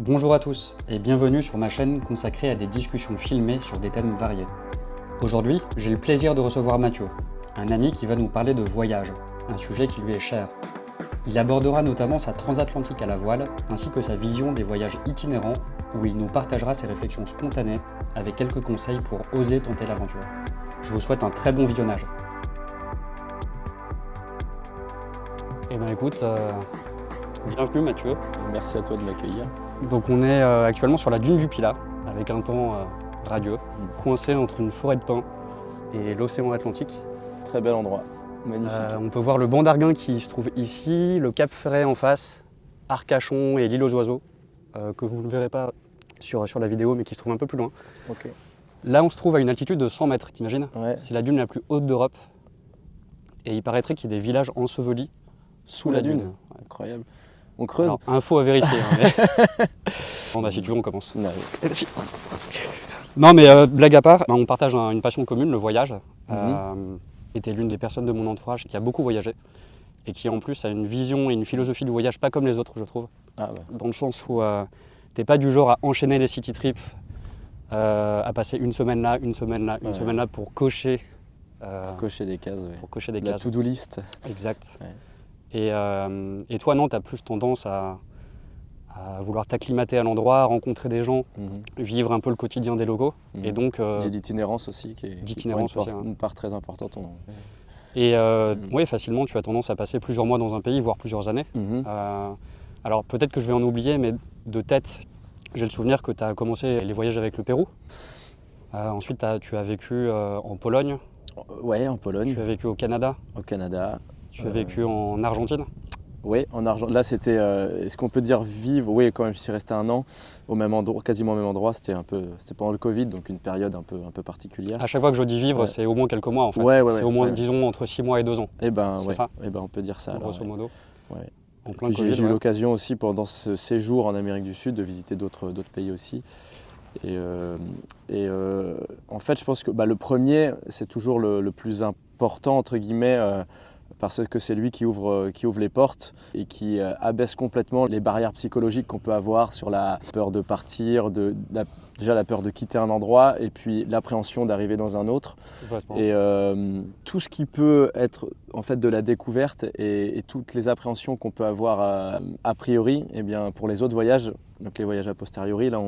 Bonjour à tous et bienvenue sur ma chaîne consacrée à des discussions filmées sur des thèmes variés. Aujourd'hui, j'ai le plaisir de recevoir Mathieu, un ami qui va nous parler de voyage, un sujet qui lui est cher. Il abordera notamment sa transatlantique à la voile, ainsi que sa vision des voyages itinérants, où il nous partagera ses réflexions spontanées avec quelques conseils pour oser tenter l'aventure. Je vous souhaite un très bon visionnage. Eh bien écoute, bienvenue Mathieu. Merci à toi de m'accueillir. Donc on est actuellement sur la dune du Pilat, avec un temps radieux, coincé entre une forêt de pins et l'océan Atlantique. Très bel endroit, magnifique. On peut voir le banc d'Arguin qui se trouve ici, le Cap Ferret en face, Arcachon et l'île aux oiseaux, que vous ne verrez pas sur la vidéo mais qui se trouve un peu plus loin. Ok. Là on se trouve à une altitude de 100 mètres, t'imagines? Ouais. C'est la dune la plus haute d'Europe et il paraîtrait qu'il y ait des villages ensevelis sous la dune. Incroyable. On creuse. Alors, info à vérifier. Mais... Bon bah si tu veux on commence. Non mais blague à part, on partage une passion commune, le voyage. Et t'es l'une des personnes de mon entourage qui a beaucoup voyagé et qui en plus a une vision et une philosophie du voyage pas comme les autres je trouve. Ah ouais. Dans le sens où t'es pas du genre à enchaîner les city trips, à passer une semaine là, une semaine là, une semaine là pour cocher. Cocher des cases, Pour cocher des la cases. to-do list. Exact. Ouais. Et toi non, t'as plus tendance à vouloir t'acclimater à l'endroit, rencontrer des gens, vivre un peu le quotidien des locaux. Et donc, et l'itinérance aussi, qui est une part très importante. Et oui, facilement, tu as tendance à passer plusieurs mois dans un pays, voire plusieurs années. Alors peut-être que je vais en oublier, mais de tête, j'ai le souvenir que tu as commencé les voyages avec le Pérou. Ensuite, tu as vécu en Pologne. Ouais, en Pologne. Tu as vécu au Canada. Au Canada. Tu as vécu en Argentine. Oui, en Argentine. Là, c'était, est-ce qu'on peut dire vivre? Oui, quand même, je suis resté un an au même endroit, quasiment au même endroit. C'était pendant le Covid, donc une période un peu particulière. À chaque fois que je dis vivre, c'est au moins quelques mois en fait. C'est au moins, disons, entre 6 mois et 2 ans. Eh ben, c'est ça. Eh ben, on peut dire ça. Grosso modo. Ouais. En plein Covid. J'ai eu l'occasion aussi pendant ce séjour en Amérique du Sud de visiter d'autres pays aussi. Et en fait, je pense que le premier, c'est toujours le plus important entre guillemets. Parce que c'est lui qui ouvre les portes et qui abaisse complètement les barrières psychologiques qu'on peut avoir sur la peur de partir, déjà la peur de quitter un endroit et puis l'appréhension d'arriver dans un autre. Et tout ce qui peut être en fait de la découverte et toutes les appréhensions qu'on peut avoir a priori, eh bien, pour les autres voyages, donc les voyages a posteriori, là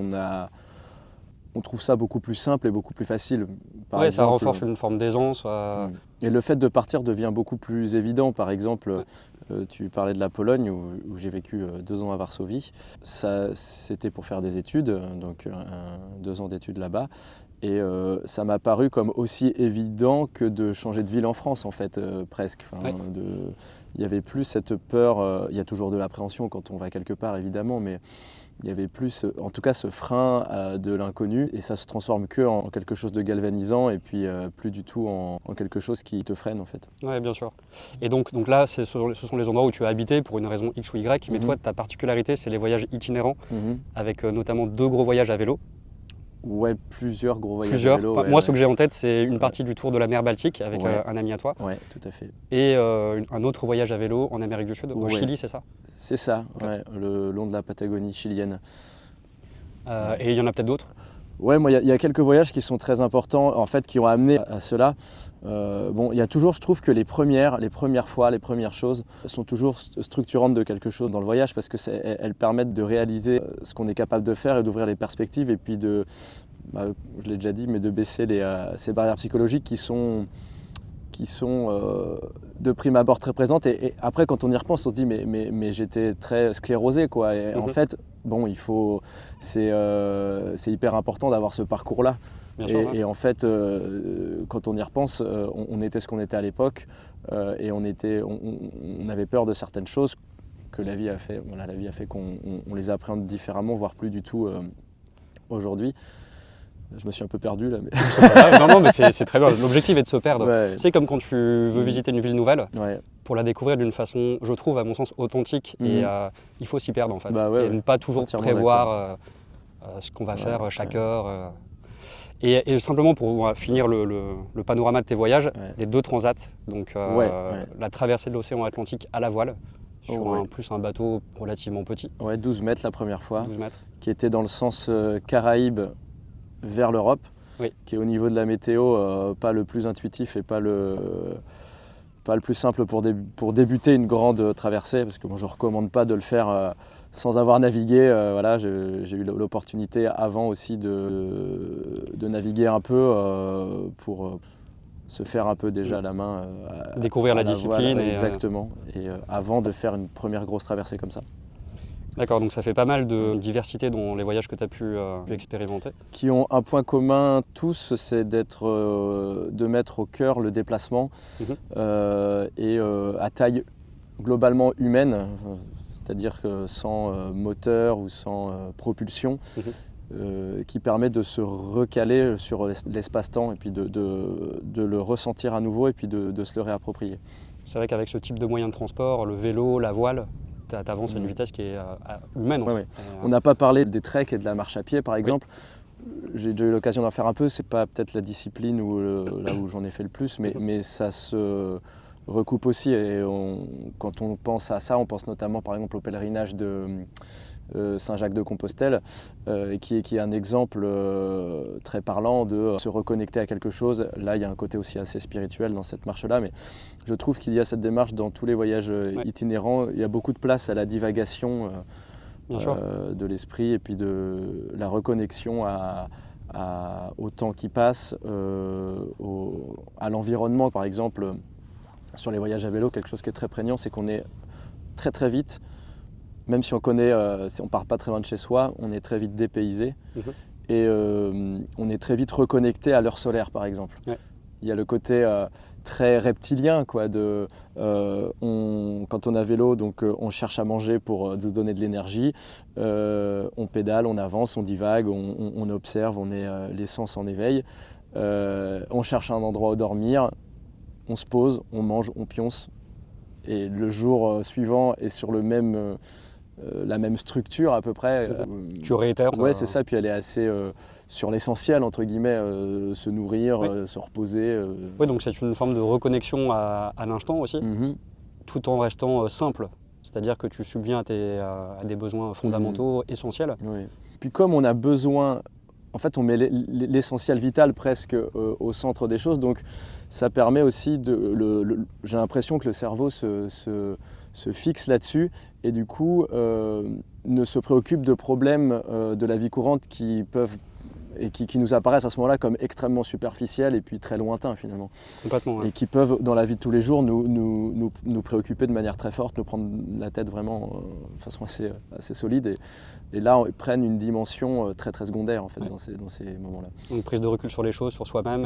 on trouve ça beaucoup plus simple et beaucoup plus facile. Oui, ça renforce une forme d'aisance. Et le fait de partir devient beaucoup plus évident. Par exemple, tu parlais de la Pologne où j'ai vécu 2 ans à Varsovie. C'était pour faire des études, donc 2 ans d'études là-bas. Et ça m'a paru comme aussi évident que de changer de ville en France, en fait, presque. Il y avait plus cette peur, il y a toujours de l'appréhension quand on va quelque part, évidemment, mais il y avait plus, en tout cas, ce frein de l'inconnu et ça se transforme que en quelque chose de galvanisant et puis plus du tout en quelque chose qui te freine en fait. Oui, bien sûr. Et donc là, ce sont les endroits où tu as habité pour une raison X ou Y, mais toi, ta particularité, c'est les voyages itinérants, avec notamment 2 gros voyages à vélo. Ouais, plusieurs gros voyages à vélo. Moi, ce que j'ai en tête, c'est une partie du tour de la mer Baltique avec un ami à toi. Ouais, tout à fait. Et un autre voyage à vélo en Amérique du Sud, au Chili, c'est ça? C'est ça, le long de la Patagonie chilienne. Et il y en a peut-être d'autres? Ouais, moi, il y a quelques voyages qui sont très importants, en fait, qui ont amené à cela. Il y a toujours, je trouve que les premières fois, les premières choses sont toujours structurantes de quelque chose dans le voyage parce que elles permettent de réaliser ce qu'on est capable de faire et d'ouvrir les perspectives et puis je l'ai déjà dit, mais de baisser ces barrières psychologiques qui sont de prime abord très présentes et après quand on y repense on se dit mais j'étais très sclérosé quoi et en fait c'est hyper important d'avoir ce parcours là et en fait quand on y repense on était ce qu'on était à l'époque et on avait peur de certaines choses que la vie a fait qu'on les appréhende différemment voire plus du tout aujourd'hui. Je me suis un peu perdu là. Mais... non, mais c'est très bien. L'objectif est de se perdre. Ouais. C'est comme quand tu veux visiter une ville nouvelle, pour la découvrir d'une façon, je trouve, à mon sens, authentique. Et il faut s'y perdre en fait. Et ne pas toujours prévoir ce qu'on va faire chaque heure. Et simplement pour finir le panorama de tes voyages, les 2 transats, donc la traversée de l'océan Atlantique à la voile, sur plus un bateau relativement petit. Ouais, 12 mètres la première fois, 12 mètres. qui était dans le sens Caraïbes vers l'Europe, Oui. qui est au niveau de la météo pas le plus intuitif et pas le plus simple pour débuter une grande traversée, parce que bon, je ne recommande pas de le faire sans avoir navigué. Voilà, j'ai eu l'opportunité avant aussi de naviguer un peu pour se faire un peu déjà la main. Découvrir la voile, discipline. Exactement. Et avant de faire une première grosse traversée comme ça. D'accord, donc ça fait pas mal de diversité dans les voyages que tu as pu expérimenter. Qui ont un point commun tous, c'est de mettre au cœur le déplacement et à taille globalement humaine, c'est-à-dire que sans moteur ou sans propulsion, qui permet de se recaler sur l'espace-temps et puis de le ressentir à nouveau et puis de se le réapproprier. C'est vrai qu'avec ce type de moyen de transport, le vélo, la voile, tu avances à une vitesse qui est humaine. En fait. On n'a pas parlé des treks et de la marche à pied par exemple. J'ai déjà eu l'occasion d'en faire un peu, c'est pas peut-être la discipline là où j'en ai fait le plus, mais ça se recoupe aussi. Et quand on pense à ça, on pense notamment par exemple au pèlerinage de Saint-Jacques-de-Compostelle, qui est un exemple très parlant de se reconnecter à quelque chose. Là, il y a un côté aussi assez spirituel dans cette marche-là, mais je trouve qu'il y a cette démarche dans tous les voyages itinérants. Il y a beaucoup de place à la divagation de l'esprit et puis de la reconnexion au temps qui passe, à l'environnement. Par exemple, sur les voyages à vélo, quelque chose qui est très prégnant, c'est qu'on est très très vite, même si on connaît, si on part pas très loin de chez soi, on est très vite dépaysé et on est très vite reconnecté à l'heure solaire, par exemple. Il y a le côté très reptilien, quoi, quand on a vélo, donc on cherche à manger pour se donner de l'énergie, on pédale, on avance, on divague, on observe, on est les sens en éveil, on cherche un endroit où dormir, on se pose, on mange, on pionce, et le jour suivant est sur la même structure à peu près. Tu réitères. Ouais, c'est ça, puis elle est assez sur l'essentiel, entre guillemets, se nourrir, se reposer. Oui, donc c'est une forme de reconnexion à l'instant aussi, tout en restant simple. C'est-à-dire que tu subviens à des besoins fondamentaux, essentiels. Oui. Puis comme on a besoin, en fait on met l'essentiel vital presque au centre des choses, donc ça permet aussi j'ai l'impression que le cerveau se fixe là-dessus et du coup ne se préoccupe de problèmes de la vie courante qui peuvent et qui nous apparaissent à ce moment-là comme extrêmement superficiels et puis très lointains finalement. Complètement. Et qui peuvent dans la vie de tous les jours nous préoccuper de manière très forte, nous prendre la tête vraiment de façon assez solide et là ils prennent une dimension très très secondaire en fait dans ces moments-là. Donc prise de recul sur les choses, sur soi-même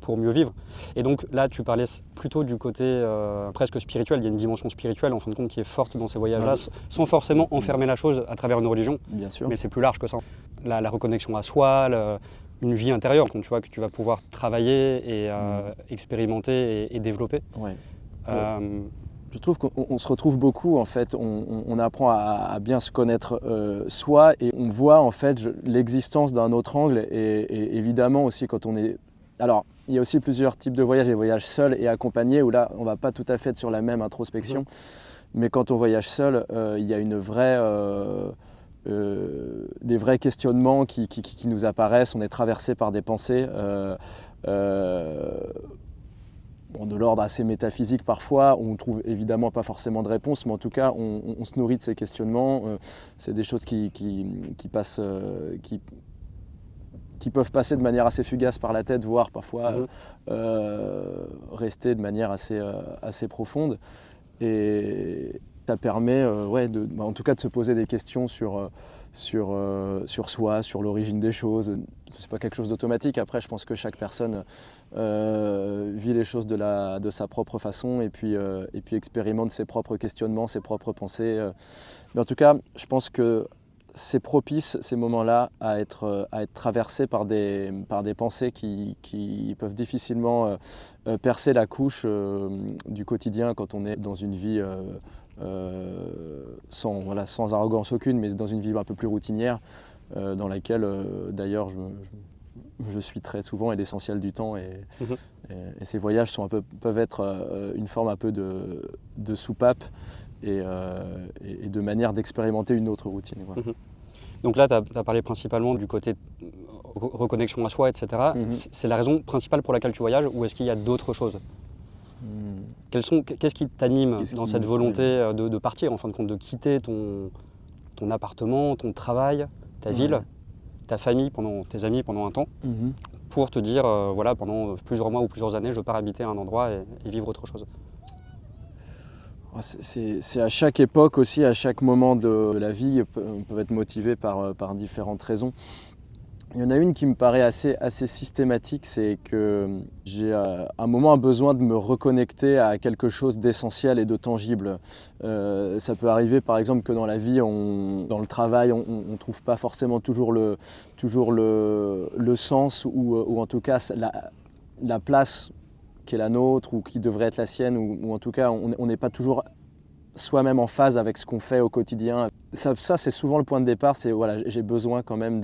pour mieux vivre. Et donc là tu parlais plutôt du côté presque spirituel, il y a une dimension spirituelle en fin de compte qui est forte dans ces voyages-là, sans forcément enfermer la chose à travers une religion. Bien sûr. Mais c'est plus large que ça. La reconnexion à soi, une vie intérieure tu vois, que tu vas pouvoir travailler et expérimenter et développer. Ouais. Je trouve qu'on se retrouve beaucoup en fait, on apprend à bien se connaître soi et on voit en fait l'existence d'un autre angle et évidemment aussi quand on est... Alors il y a aussi plusieurs types de voyages, les voyages seuls et accompagnés où là on ne va pas tout à fait être sur la même introspection, mais quand on voyage seul, il y a une vraie... des vrais questionnements qui nous apparaissent, on est traversé par des pensées de l'ordre assez métaphysique parfois, on ne trouve évidemment pas forcément de réponse, mais en tout cas on se nourrit de ces questionnements, c'est des choses qui passent, qui peuvent passer de manière assez fugace par la tête, voire parfois rester de manière assez profonde. Et ça permet en tout cas de se poser des questions sur soi, sur l'origine des choses. C'est pas quelque chose d'automatique. Après, je pense que chaque personne vit les choses de sa propre façon et puis expérimente ses propres questionnements, ses propres pensées. Mais en tout cas, je pense que c'est propice, ces moments-là, à être traversés par des pensées qui peuvent difficilement percer la couche du quotidien quand on est dans une vie sans arrogance aucune, mais dans une vie un peu plus routinière, dans laquelle d'ailleurs je suis très souvent et l'essentiel du temps. Et ces voyages peuvent être une forme un peu de soupape et de manière d'expérimenter une autre routine. Voilà. Donc là, tu as parlé principalement du côté reconnexion à soi, etc. C'est la raison principale pour laquelle tu voyages ou est-ce qu'il y a d'autres choses? Qu'est-ce qui t'anime dans cette volonté de partir, en fin de compte, de quitter ton appartement, ton travail, ta ville, ta famille, tes amis pendant un temps, pour te dire, voilà, pendant plusieurs mois ou plusieurs années, je pars habiter à un endroit et vivre autre chose? C'est à chaque époque aussi, à chaque moment de la vie, on peut être motivé par différentes raisons. Il y en a une qui me paraît assez systématique, c'est que j'ai à un moment un besoin de me reconnecter à quelque chose d'essentiel et de tangible. Ça peut arriver par exemple que dans la vie, dans le travail, on ne trouve pas forcément toujours le sens ou en tout cas la place qui est la nôtre ou qui devrait être la sienne ou en tout cas on n'est pas toujours soi-même en phase avec ce qu'on fait au quotidien. Ça c'est souvent le point de départ, c'est voilà, j'ai besoin quand même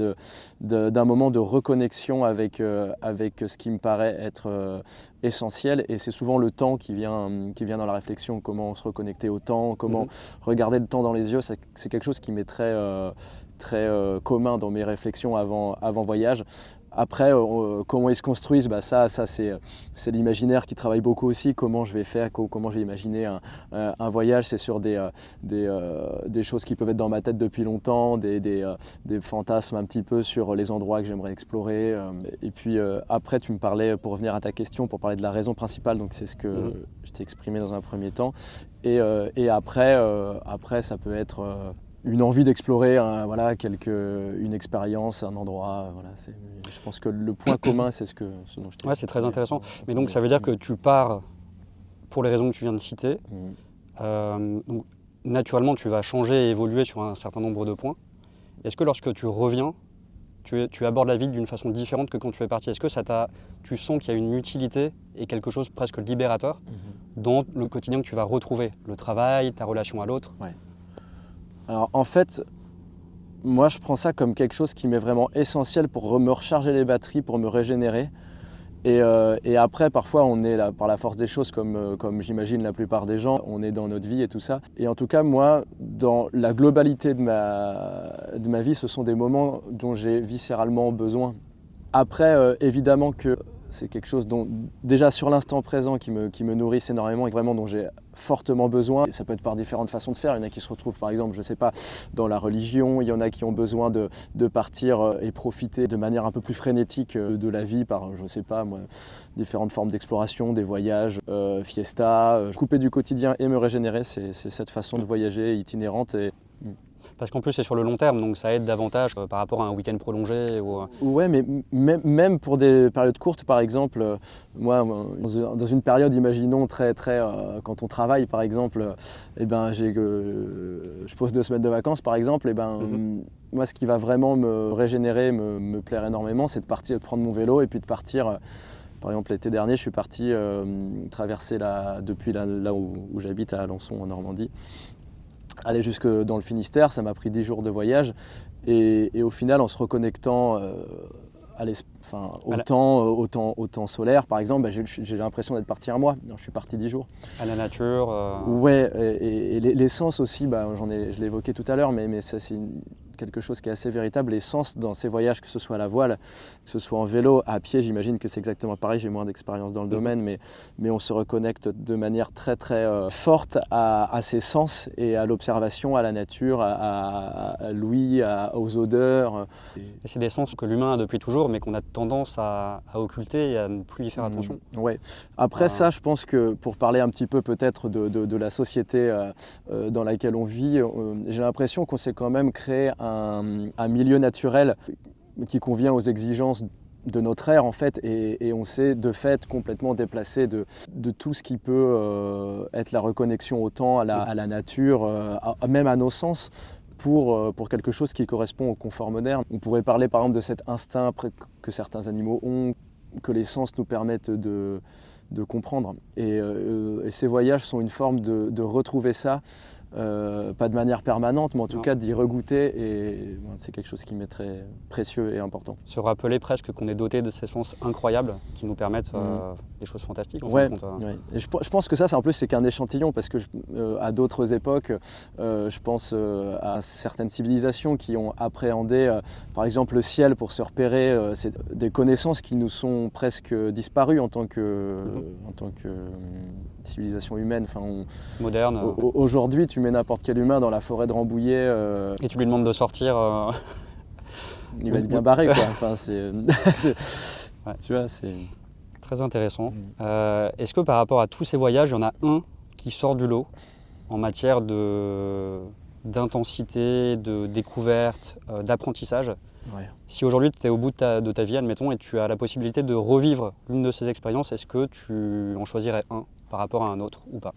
d'un moment de reconnexion avec ce qui me paraît être essentiel et c'est souvent le temps qui vient dans la réflexion, comment se reconnecter au temps, comment regarder le temps dans les yeux, c'est quelque chose qui m'est très commun dans mes réflexions avant voyage. Après, comment ils se construisent, ça c'est l'imaginaire qui travaille beaucoup aussi. Comment je vais faire, comment je vais imaginer un voyage, c'est sur des choses qui peuvent être dans ma tête depuis longtemps, des fantasmes un petit peu sur les endroits que j'aimerais explorer. Et puis après, tu me parlais, pour revenir à ta question, pour parler de la raison principale, donc c'est ce que je t'ai exprimé dans un premier temps. Et après, ça peut être une envie d'explorer une expérience, un endroit. Voilà, je pense que le point commun, c'est ce dont je t'ai Ouais, c'est très intéressant. Mais donc ça veut dire que tu pars pour les raisons que tu viens de citer. Donc, naturellement, tu vas changer et évoluer sur un certain nombre de points. Est-ce que lorsque tu reviens, tu abordes la vie d'une façon différente que quand tu es parti? Est-ce que tu sens qu'il y a une utilité et quelque chose presque libérateur dans le quotidien que tu vas retrouver? Le travail, ta relation à l'autre? Alors en fait, moi je prends ça comme quelque chose qui m'est vraiment essentiel pour me recharger les batteries, pour me régénérer. Et après, parfois, on est là par la force des choses, comme j'imagine la plupart des gens, on est dans notre vie et tout ça. Et en tout cas, moi, dans la globalité de ma vie, ce sont des moments dont j'ai viscéralement besoin. Après, évidemment que c'est quelque chose dont, déjà sur l'instant présent, qui me nourrissent énormément et vraiment dont j'ai fortement besoin. Et ça peut être par différentes façons de faire. Il y en a qui se retrouvent par exemple, je sais pas, dans la religion. Il y en a qui ont besoin de partir et profiter de manière un peu plus frénétique de la vie par, je sais pas moi, différentes formes d'exploration, des voyages, fiesta. Couper du quotidien et me régénérer, c'est cette façon de voyager itinérante. Parce qu'en plus, c'est sur le long terme, donc ça aide davantage par rapport à un week-end prolongé. Ouais, mais même pour des périodes courtes, par exemple, moi, dans une période, imaginons, très, quand on travaille, par exemple, je pose 2 semaines de vacances, par exemple, moi, ce qui va vraiment me régénérer, me plaire énormément, c'est de prendre mon vélo et puis de partir. Par exemple, l'été dernier, je suis parti traverser depuis là où j'habite, à Alençon, en Normandie. Aller jusque dans le Finistère, ça m'a pris 10 jours de voyage et au final en se reconnectant au temps solaire par exemple, j'ai l'impression d'être parti un mois. Non, je suis parti 10 jours. À la nature. Ouais, et l'essence aussi, je l'ai évoqué tout à l'heure, mais ça c'est quelque chose qui est assez véritable. L'essence dans ces voyages, que ce soit à la voile, que ce soit en vélo, à pied, j'imagine que c'est exactement pareil, j'ai moins d'expérience dans le domaine, mais on se reconnecte de manière très forte à ses sens et à l'observation, à la nature, à l'ouïe, aux odeurs. Et c'est des sens que l'humain a depuis toujours, mais qu'on a tendance à occulter et à ne plus y faire attention. Ouais. Après ça, je pense que pour parler un petit peu peut-être de la société dans laquelle on vit, j'ai l'impression qu'on s'est quand même créé un milieu naturel qui convient aux exigences de notre ère en fait, et on s'est de fait complètement déplacé de tout ce qui peut être la reconnexion au temps, à la nature, même à nos sens, pour quelque chose qui correspond au confort moderne. On pourrait parler par exemple de cet instinct que certains animaux ont, que les sens nous permettent de comprendre. Et ces voyages sont une forme de retrouver ça pas de manière permanente, mais en tout Non. cas d'y regoûter, et c'est quelque chose qui m'est très précieux et important. Se rappeler presque qu'on est doté de ces sens incroyables qui nous permettent des choses fantastiques. En fin Ouais, de compte, ouais. Et je pense que ça, en plus, c'est qu'un échantillon, parce que à d'autres époques, je pense à certaines civilisations qui ont appréhendé, par exemple, le ciel pour se repérer. C'est des connaissances qui nous sont presque disparues en tant que civilisation humaine. Enfin, moderne. Aujourd'hui, tu mets n'importe quel humain dans la forêt de Rambouillet. Et tu lui demandes de sortir. Il va être bien barré, quoi. Enfin, Ouais. Tu vois, c'est... Très intéressant. Est-ce que par rapport à tous ces voyages, il y en a un qui sort du lot en matière d'intensité, de découverte, d'apprentissage? Ouais. Si aujourd'hui tu es au bout de ta vie, admettons, et tu as la possibilité de revivre l'une de ces expériences, est-ce que tu en choisirais un par rapport à un autre ou pas?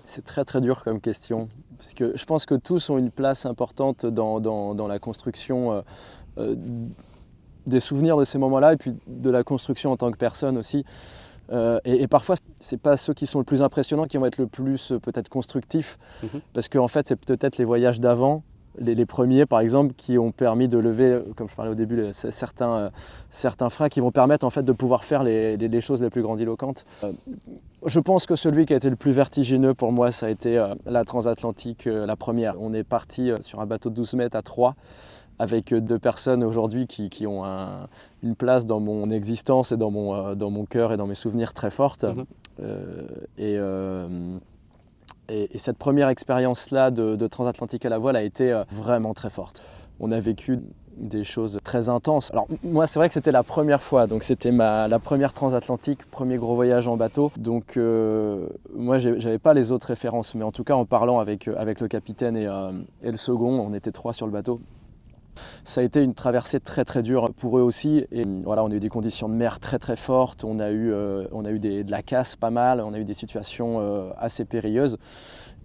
C'est très très dur comme question, parce que je pense que tous ont une place importante dans la construction des souvenirs de ces moments-là, et puis de la construction en tant que personne aussi. Et parfois, c'est pas ceux qui sont le plus impressionnants qui vont être le plus peut-être constructifs, parce qu'en fait, c'est peut-être les voyages d'avant, les premiers par exemple, qui ont permis de lever, comme je parlais au début, certains freins qui vont permettre en fait de pouvoir faire les choses les plus grandiloquentes. Je pense que celui qui a été le plus vertigineux pour moi, ça a été la transatlantique, la première. On est parti sur un bateau de 12 mètres à 3, avec 2 personnes aujourd'hui qui ont une place dans mon existence et dans mon cœur et dans mes souvenirs très forte. Et cette première expérience-là de transatlantique à la voile a été vraiment très forte. On a vécu des choses très intenses. Alors moi, c'est vrai que c'était la première fois, donc c'était la première transatlantique, premier gros voyage en bateau. Donc moi, j'avais pas les autres références, mais en tout cas en parlant avec le capitaine et le second, on était 3 sur le bateau. Ça a été une traversée très très dure pour eux aussi, et voilà, on a eu des conditions de mer très très fortes, on a eu de la casse pas mal, on a eu des situations assez périlleuses,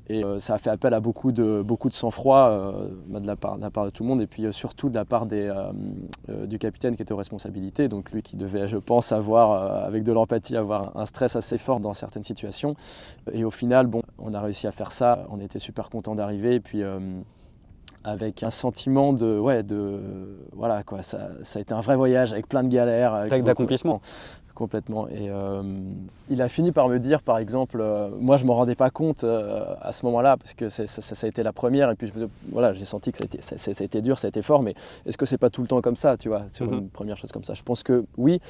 et ça a fait appel à beaucoup de sang-froid de la part de tout le monde, et puis surtout de la part du capitaine qui était aux responsabilités, donc lui qui devait, je pense, avoir avec de l'empathie, avoir un stress assez fort dans certaines situations. Et au final, bon, on a réussi à faire ça, on était super contents d'arriver, et puis avec un sentiment voilà quoi, ça a été un vrai voyage avec plein de galères, avec d'accomplissement. Complètement. Et il a fini par me dire, par exemple, moi je ne me rendais pas compte à ce moment-là, parce que ça a été la première, et puis voilà, j'ai senti que ça a été dur, ça a été fort, mais est-ce que c'est pas tout le temps comme ça, tu vois, sur une première chose comme ça? Je pense que oui,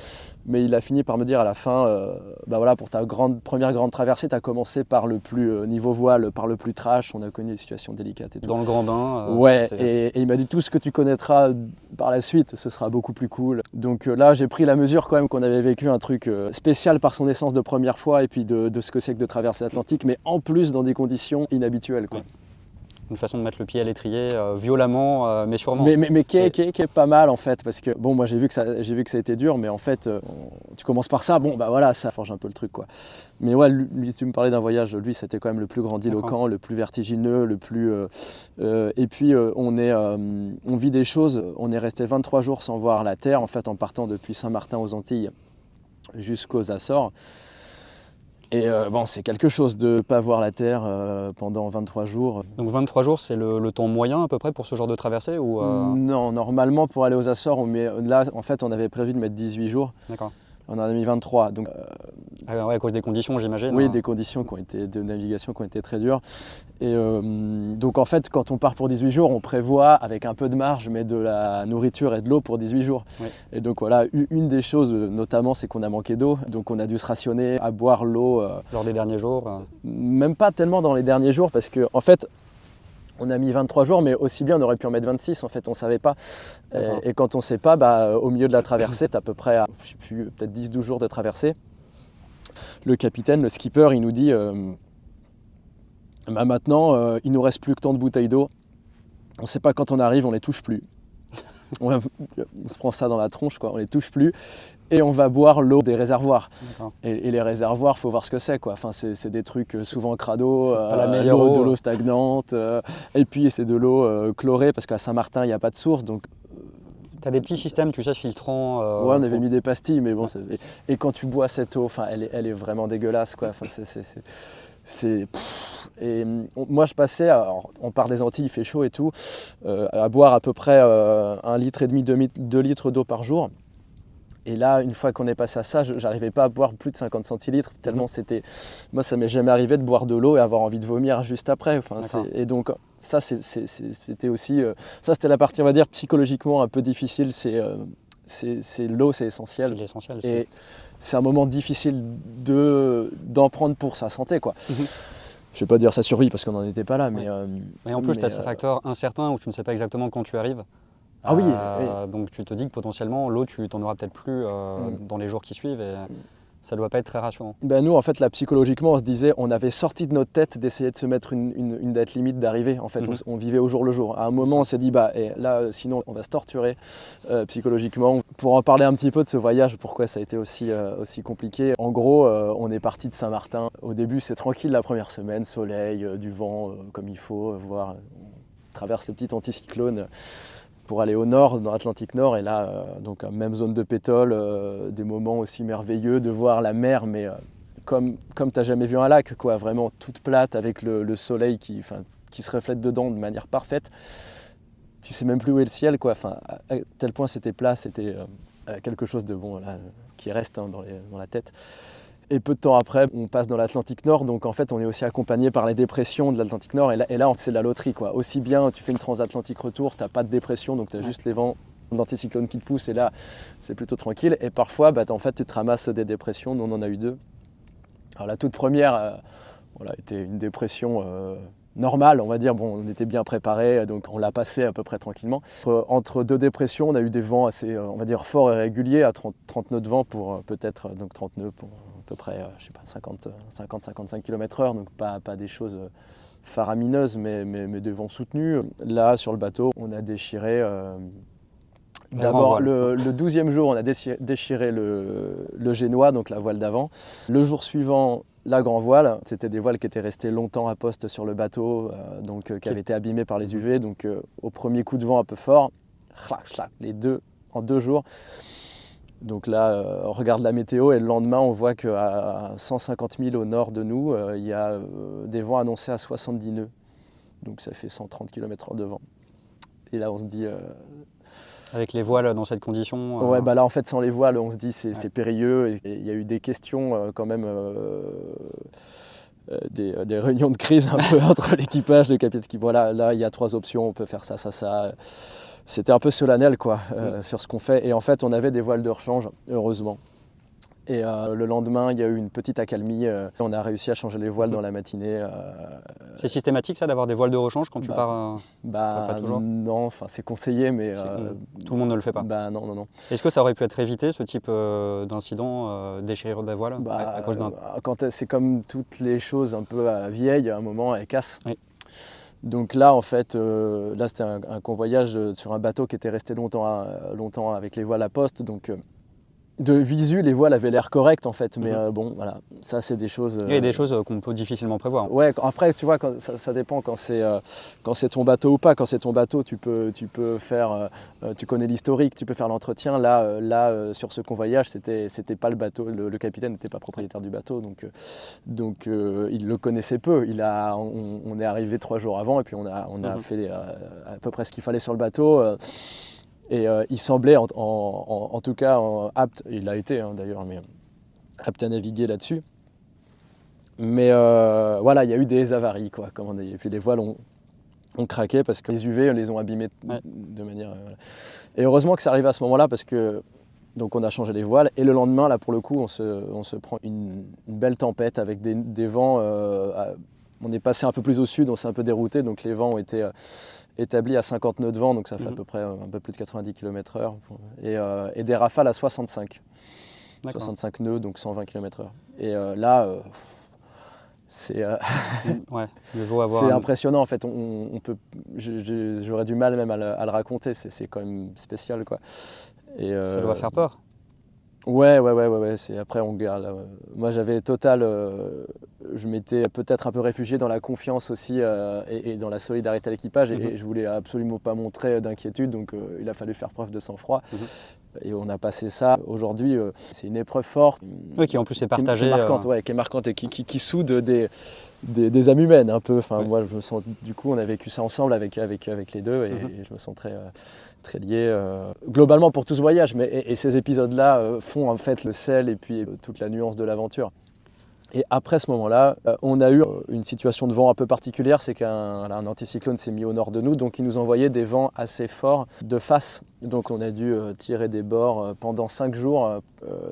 mais il a fini par me dire à la fin, voilà, pour ta première grande traversée, tu as commencé par le plus niveau voile, par le plus trash, on a connu des situations délicates et tout. Dans le grand bain. Ouais, et il m'a dit tout ce que tu connaîtras par la suite, ce sera beaucoup plus cool. Donc là, j'ai pris la mesure quand même qu'on avait vécu un truc spécial par son essence de première fois, et puis de ce que c'est que de traverser l'Atlantique, mais en plus dans des conditions inhabituelles, quoi. Une façon de mettre le pied à l'étrier violemment, mais sûrement. Mais qui est pas mal en fait, parce que bon, moi j'ai vu que ça a été dur, mais en fait tu commences par ça, bon bah voilà, ça forge un peu le truc, quoi. Mais ouais, lui, si tu me parlais d'un voyage, lui c'était quand même le plus grandiloquent, le plus vertigineux, le plus et puis on vit des choses. On est resté 23 jours sans voir la terre, en fait, en partant depuis Saint-Martin aux Antilles jusqu'aux Açores. Et bon, c'est quelque chose de ne pas voir la Terre pendant 23 jours. Donc 23 jours, c'est le temps moyen à peu près pour ce genre de traversée ou Non, normalement pour aller aux Açores, là en fait on avait prévu de mettre 18 jours. D'accord. On en a mis 23. Donc, ouais, à cause des conditions, j'imagine. Oui, des conditions de navigation qui ont été très dures. Et donc en fait, quand on part pour 18 jours, on prévoit avec un peu de marge, mais de la nourriture et de l'eau pour 18 jours. Oui. Et donc voilà, une des choses notamment, c'est qu'on a manqué d'eau. Donc on a dû se rationner à boire l'eau. Lors des derniers jours Même pas tellement dans les derniers jours, parce que en fait, on a mis 23 jours, mais aussi bien on aurait pu en mettre 26, en fait, on ne savait pas. Et quand on ne sait pas, au milieu de la traversée, tu as à peu près, je sais plus, peut-être 10-12 jours de traversée. Le capitaine, le skipper, il nous dit maintenant, il ne nous reste plus que tant de bouteilles d'eau. On ne sait pas quand on arrive, on ne les touche plus. On se prend ça dans la tronche, quoi, on ne les touche plus. Et on va boire l'eau des réservoirs. Et les réservoirs, il faut voir ce que c'est, quoi. Enfin, c'est des trucs souvent crado, de l'eau stagnante. Et puis c'est de l'eau chlorée, parce qu'à Saint-Martin, il n'y a pas de source. Donc, tu as des petits systèmes, tu sais, filtrants. Ouais, on avait mis des pastilles, mais bon. Et quand tu bois cette eau, elle est vraiment dégueulasse, quoi. Enfin, Et moi, je passais, alors, on part des Antilles, il fait chaud et tout, à boire à peu près 1,5 litre, 2 litres d'eau par jour. Et là, une fois qu'on est passé à ça, j'arrivais pas à boire plus de 50 centilitres, tellement c'était... Moi, ça m'est jamais arrivé de boire de l'eau et avoir envie de vomir juste après. Enfin, et donc, ça, c'était aussi... ça, c'était la partie, on va dire, psychologiquement un peu difficile. C'est l'eau, c'est essentiel. C'est l'essentiel. Et c'est un moment difficile d'en prendre pour sa santé, quoi. Je vais pas dire sa survie parce qu'on n'en était pas là, mais... Et en plus, tu as ce facteur incertain où tu ne sais pas exactement quand tu arrives. Ah oui, Donc tu te dis que potentiellement l'eau tu t'en auras peut-être plus dans les jours qui suivent et ça doit pas être très rassurant. Ben nous en fait là psychologiquement on se disait, on avait sorti de notre tête d'essayer de se mettre une date limite d'arrivée. En fait on vivait au jour le jour. À un moment on s'est dit là sinon on va se torturer psychologiquement. Pour en parler un petit peu de ce voyage, pourquoi ça a été aussi compliqué. En gros on est parti de Saint-Martin. Au début c'est tranquille la première semaine, soleil, du vent comme il faut, on traverse le petit anticyclone pour aller au nord, dans l'Atlantique Nord, et là, donc même zone de pétole, des moments aussi merveilleux de voir la mer, mais comme tu n'as jamais vu un lac, quoi, vraiment toute plate, avec le soleil qui se reflète dedans de manière parfaite. Tu sais même plus où est le ciel, quoi. Enfin, à tel point c'était plat, c'était quelque chose de bon là, qui reste dans la tête. Et peu de temps après, on passe dans l'Atlantique Nord, donc en fait on est aussi accompagné par les dépressions de l'Atlantique Nord, et là c'est la loterie, quoi. Aussi bien tu fais une transatlantique retour, t'as pas de dépression, donc tu as juste les vents d'anticyclone qui te poussent, et là c'est plutôt tranquille. Et parfois en fait tu te ramasses des dépressions. Nous on en a eu 2. Alors la toute première était une dépression normale, on va dire. Bon, on était bien préparés, donc on l'a passé à peu près tranquillement. Entre 2 dépressions, on a eu des vents assez, on va dire, forts et réguliers, à 30 nœuds de vent pour peut-être, donc 30 nœuds pour à peu près, je sais pas, 50-55 km/h, donc pas des choses faramineuses, mais des vents soutenus. Là, sur le bateau, on a déchiré... D'abord, le 12e jour, on a déchiré le génois, donc la voile d'avant. Le jour suivant, la grand voile. C'était des voiles qui étaient restées longtemps à poste sur le bateau, qui avaient été abîmées par les UV. Donc au premier coup de vent un peu fort, les deux en 2 jours. Donc là, on regarde la météo et le lendemain, on voit qu'à 150 000 au nord de nous, il y a des vents annoncés à 70 nœuds. Donc ça fait 130 km/h de vent. Et là, on se dit... Avec les voiles dans cette condition Ouais, là en fait sans les voiles on se dit c'est périlleux, et il y a eu des questions quand même, des réunions de crise un peu entre l'équipage, le capitaine qui là il y a 3 options, on peut faire ça. C'était un peu solennel, quoi, sur ce qu'on fait, et en fait on avait des voiles de rechange, heureusement. Et le lendemain, il y a eu une petite accalmie. On a réussi à changer les voiles dans la matinée. C'est systématique ça d'avoir des voiles de rechange quand tu pars pas toujours? Non, c'est conseillé, mais... tout le monde ne le fait pas. Non. Est-ce que ça aurait pu être évité, ce type d'incident, déchirure de la voile, à cause d'un... C'est comme toutes les choses un peu vieilles, à un moment, elles cassent. Oui. Donc là, en fait, là c'était un convoyage sur un bateau qui était resté longtemps avec les voiles à poste. Donc, de visu, les voiles avaient l'air correctes en fait, mais bon, voilà, ça c'est des choses... Il y a des choses qu'on peut difficilement prévoir. Ouais, après, tu vois, ça dépend quand c'est ton bateau ou pas. Quand c'est ton bateau, tu peux faire... tu connais l'historique, tu peux faire l'entretien. Là, sur ce convoyage, c'était pas le bateau, le capitaine n'était pas propriétaire du bateau, donc il le connaissait peu. On est arrivé 3 jours avant, et puis on a fait à peu près ce qu'il fallait sur le bateau. Et il semblait, en tout cas, apte, il l'a été d'ailleurs, mais apte à naviguer là-dessus. Mais voilà, il y a eu des avaries, quoi, comme on dit. Et puis les voiles ont craqué parce que les UV les ont abîmés de manière... voilà. Et heureusement que ça arrivait à ce moment-là, parce que donc on a changé les voiles. Et le lendemain, là, pour le coup, on se prend une belle tempête avec des vents. On est passé un peu plus au sud, on s'est un peu dérouté, donc les vents ont été... établi à 50 nœuds de vent, donc ça fait à peu près un peu plus de 90 km/h, et des rafales à 65. D'accord. 65 nœuds, donc 120 km/h. Et là, c'est c'est impressionnant en fait. J'aurais du mal même à le raconter, c'est quand même spécial, quoi. Et, ça doit faire peur. Ouais. Après on garde. Moi j'avais total je m'étais peut-être un peu réfugié dans la confiance aussi et dans la solidarité à l'équipage et je voulais absolument pas montrer d'inquiétude, donc il a fallu faire preuve de sang-froid. Et on a passé ça. Aujourd'hui, c'est une épreuve forte. Oui, qui en plus est partagée. Qui est marquante, qui est marquante et qui soude des âmes humaines un peu. Enfin, moi, je me sens, du coup, on a vécu ça ensemble avec les deux et je me sens très lié. Globalement pour tout ce voyage, et ces épisodes-là font en fait le sel et puis toute la nuance de l'aventure. Et après ce moment-là, on a eu une situation de vent un peu particulière, c'est qu'un anticyclone s'est mis au nord de nous, donc il nous envoyait des vents assez forts de face. Donc on a dû tirer des bords pendant 5 jours.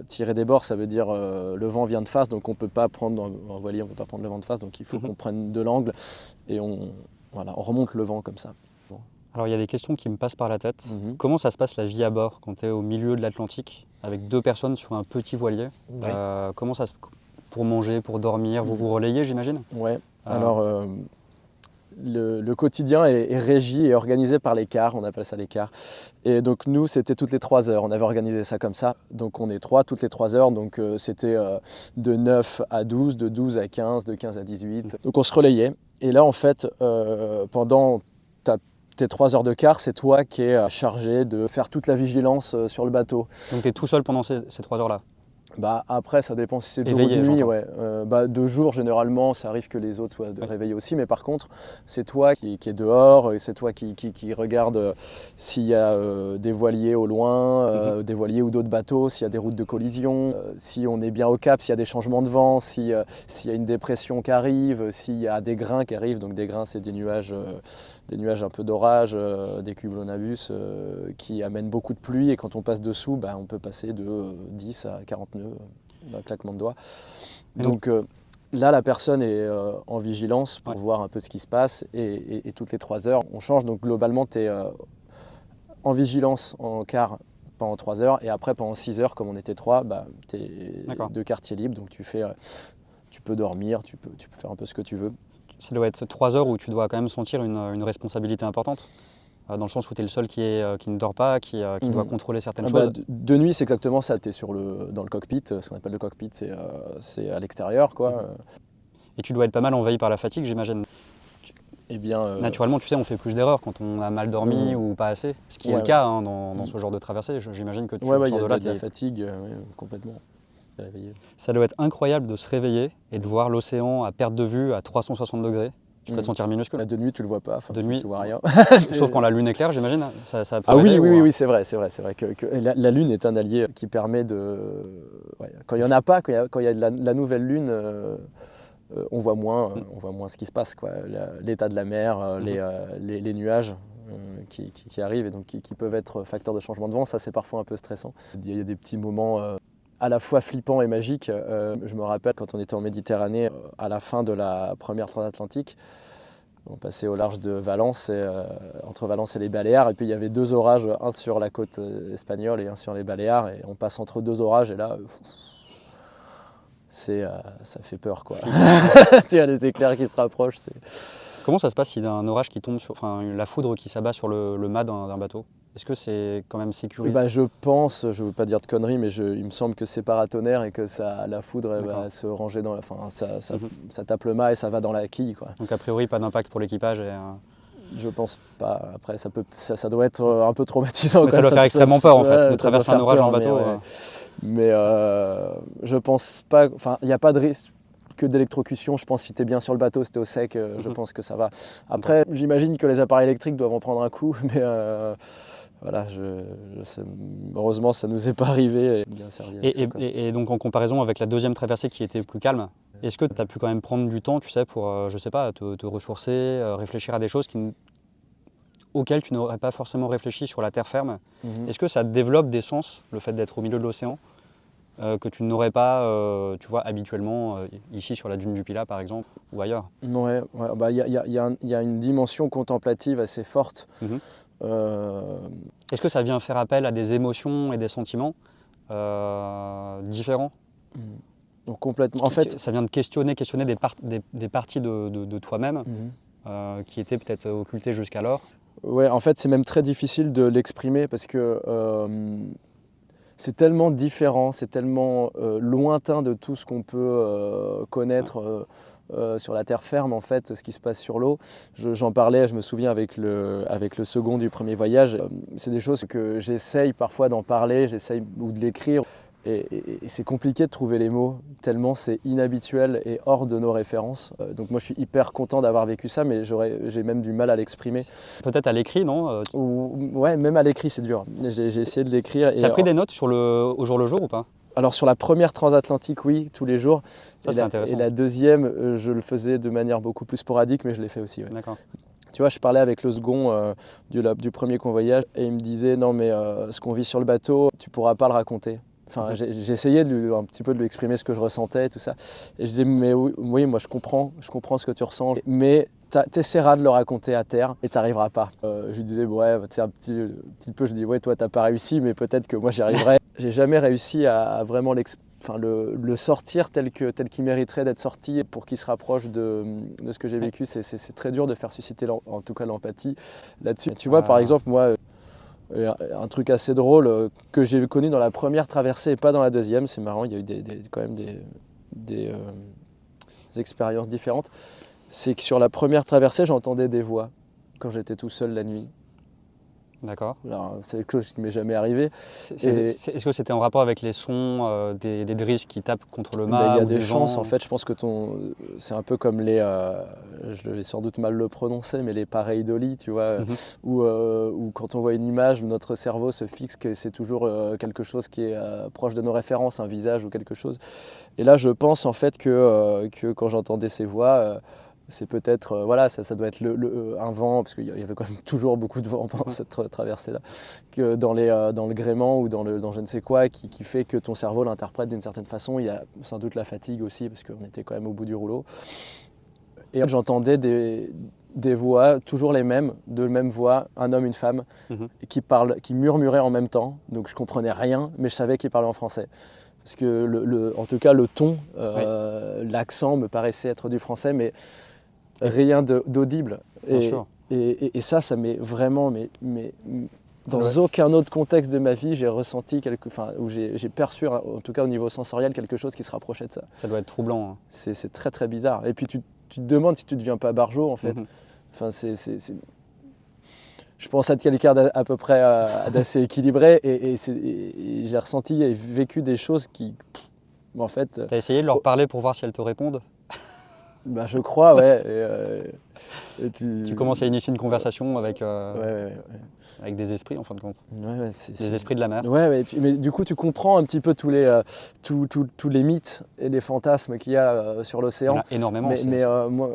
Tirer des bords, ça veut dire le vent vient de face, donc on ne peut pas prendre en voilier, on peut pas prendre le vent de face, donc il faut qu'on prenne de l'angle et on remonte le vent comme ça. Bon. Alors il y a des questions qui me passent par la tête. Comment ça se passe la vie à bord quand tu es au milieu de l'Atlantique avec 2 personnes sur un petit voilier? Comment ça se... Pour manger, pour dormir, vous vous relayez, j'imagine? Ouais. Alors, le quotidien est régi et organisé par l'écart, on appelle ça l'écart. Et donc nous, c'était toutes les 3 heures, on avait organisé ça comme ça. Donc on est 3 toutes les 3 heures, donc c'était de 9 à 12, de 12 à 15, de 15 à 18. Donc on se relayait. Et là, en fait, pendant tes 3 heures de quart, c'est toi qui es chargé de faire toute la vigilance sur le bateau. Donc tu es tout seul pendant ces 3 heures-là? Après, ça dépend si c'est jour ou nuit. De jour, généralement, ça arrive que les autres soient réveillés aussi. Mais par contre, c'est toi qui es dehors et c'est toi qui regarde s'il y a des voiliers au loin, des voiliers ou d'autres bateaux, s'il y a des routes de collision, si on est bien au cap, s'il y a des changements de vent, s'il y a une dépression qui arrive, s'il y a des grains qui arrivent. Donc des grains, c'est des nuages un peu d'orage, des cumulonimbus qui amènent beaucoup de pluie. Et quand on passe dessous, on peut passer de 10 à 40 nœuds d'un claquement de doigts. Donc là, la personne est en vigilance pour voir un peu ce qui se passe. Et toutes les 3 heures, on change. Donc globalement, tu es en vigilance en quart pendant 3 heures. Et après, pendant 6 heures, comme on était 3, tu es 2 quartiers libres. Donc tu peux dormir, tu peux faire un peu ce que tu veux. Ça doit être 3 heures où tu dois quand même sentir une responsabilité importante, dans le sens où tu es le seul qui ne dort pas, qui doit contrôler certaines choses. De nuit, c'est exactement ça. Tu es dans le cockpit. Ce qu'on appelle le cockpit, c'est à l'extérieur, quoi. Et tu dois être pas mal envahi par la fatigue, j'imagine. Eh bien, naturellement, tu sais, on fait plus d'erreurs quand on a mal dormi ou pas assez, ce qui est le cas dans ce genre de traversée. J'imagine que tu sors de là. Il y a de la fatigue, complètement. Ça doit être incroyable de se réveiller et de voir l'océan à perte de vue à 360 degrés. Tu peux te sentir minuscule. De nuit, tu le vois pas, de nuit, tu vois rien. Sauf quand la lune est claire, j'imagine. Ça peut oui, c'est vrai que la lune est un allié qui permet de... quand il n'y en a pas, quand il y a de la nouvelle lune, on voit moins ce qui se passe, quoi. L'état de la mer, les nuages qui arrivent et donc qui peuvent être facteurs de changement de vent, ça c'est parfois un peu stressant. Il y a des petits moments à la fois flippants et magiques. Je me rappelle quand on était en Méditerranée, à la fin de la première transatlantique, on passait au large de Valence, entre Valence et les Baléares, et puis il y avait 2 orages, un sur la côte espagnole et un sur les Baléares, et on passe entre 2 orages, et là, ça fait peur, quoi. Il y a des éclairs qui se rapprochent. Comment ça se passe s'il y a un orage qui tombe la foudre qui s'abat sur le mât d'un bateau? Est-ce que c'est quand même sécurisé? Je pense, je ne veux pas dire de conneries, mais il me semble que c'est paratonnerre et que la foudre va se ranger dans ça tape le mât et ça va dans la quille, quoi. Donc a priori, pas d'impact pour l'équipage Je pense pas. Après, ça doit être un peu traumatisant. Mais ça doit faire extrêmement peur, en fait, de traverser un orage en bateau. Mais je pense pas... Enfin, il n'y a pas de risque que d'électrocution. Je pense que si tu es bien sur le bateau, si tu es au sec, je pense que ça va. Après, j'imagine que les appareils électriques doivent en prendre un coup, mais... Voilà, je sais, heureusement ça nous est pas arrivé. Bien servi et donc en comparaison avec la deuxième traversée qui était plus calme, est-ce que tu as pu quand même prendre du temps, tu sais, pour, je sais pas, te ressourcer, réfléchir à des choses auxquelles tu n'aurais pas forcément réfléchi sur la terre ferme? Est-ce que ça développe des sens, le fait d'être au milieu de l'océan, que tu n'aurais pas, tu vois, habituellement, ici sur la dune du Pilat par exemple, ou ailleurs? Ouais, y a une dimension contemplative assez forte. Est-ce que ça vient faire appel à des émotions et des sentiments différents? Donc complètement. En fait, ça vient de questionner des parties de toi-même qui étaient peut-être occultées jusqu'alors. Ouais, en fait, c'est même très difficile de l'exprimer parce que c'est tellement différent, c'est tellement lointain de tout ce qu'on peut connaître sur la terre ferme, en fait, ce qui se passe sur l'eau. J'en parlais, je me souviens, avec le second du premier voyage. C'est des choses que j'essaye parfois d'en parler, j'essaye ou de l'écrire. Et c'est compliqué de trouver les mots, tellement c'est inhabituel et hors de nos références. Donc moi je suis hyper content d'avoir vécu ça, mais j'ai même du mal à l'exprimer. Peut-être à l'écrit, non? Ouais, même à l'écrit c'est dur. J'ai essayé de l'écrire. T'as pris des notes au jour le jour ou pas? Alors sur la première transatlantique, oui, tous les jours. Ça, c'est intéressant. Et la deuxième, je le faisais de manière beaucoup plus sporadique, mais je l'ai fait aussi. Ouais. D'accord. Tu vois, je parlais avec le second du premier convoyage et il me disait non mais ce qu'on vit sur le bateau, tu pourras pas le raconter. Enfin, j'essayais un petit peu de lui exprimer ce que je ressentais et tout ça. Et je disais, mais oui, moi je comprends ce que tu ressens, mais t'essaieras de le raconter à terre et t'arriveras pas. Je lui disais, ouais, tu sais, un petit peu, je dis, ouais, toi t'as pas réussi, mais peut-être que moi j'y arriverai. J'ai jamais réussi à vraiment le sortir tel qu'il mériterait d'être sorti pour qu'il se rapproche de ce que j'ai vécu. C'est très dur de faire susciter en tout cas l'empathie là-dessus. Tu vois, par exemple, moi, un truc assez drôle que j'ai connu dans la première traversée et pas dans la deuxième, c'est marrant, il y a eu quand même des expériences différentes. C'est que sur la première traversée, j'entendais des voix quand j'étais tout seul la nuit. D'accord. Alors, c'est quelque chose qui ne m'est jamais arrivé. Est-ce que c'était en rapport avec les sons des drisses qui tapent contre le mât? Il y a des chances, en fait, je pense que c'est un peu comme je vais sans doute mal le prononcer, mais les pareidolie, tu vois, où quand on voit une image, notre cerveau se fixe que c'est toujours quelque chose qui est proche de nos références, un visage ou quelque chose. Et là, je pense en fait que quand j'entendais ces voix, c'est peut-être, voilà, ça doit être un vent, parce qu'il y avait quand même toujours beaucoup de vent pendant cette traversée-là, que dans le gréement ou dans je ne sais quoi, qui fait que ton cerveau l'interprète d'une certaine façon. Il y a sans doute la fatigue aussi, parce qu'on était quand même au bout du rouleau. Et j'entendais des voix, toujours les mêmes, deux mêmes voix, un homme, une femme, qui murmuraient en même temps. Donc je comprenais rien, mais je savais qu'ils parlaient en français. Parce que en tout cas, le ton, l'accent me paraissait être du français, mais rien d'audible. Et ça m'est vraiment, mais dans aucun autre contexte de ma vie, j'ai ressenti où j'ai perçu, en tout cas au niveau sensoriel, quelque chose qui se rapprochait de ça. Ça doit être troublant. Hein. C'est très très bizarre. Et puis tu te demandes si tu ne deviens pas barjot, en fait. Enfin, je pense être quelqu'un à peu près d'assez équilibré et j'ai ressenti et vécu des choses qui, en fait... T'as essayé de leur parler pour voir si elles te répondent? Bah, je crois, ouais. Et tu commences à initier une conversation avec des esprits, en fin de compte. Des esprits de la mer. Ouais, mais du coup, tu comprends un petit peu tous les mythes et les fantasmes qu'il y a sur l'océan. Il y en a énormément aussi. Mais moi,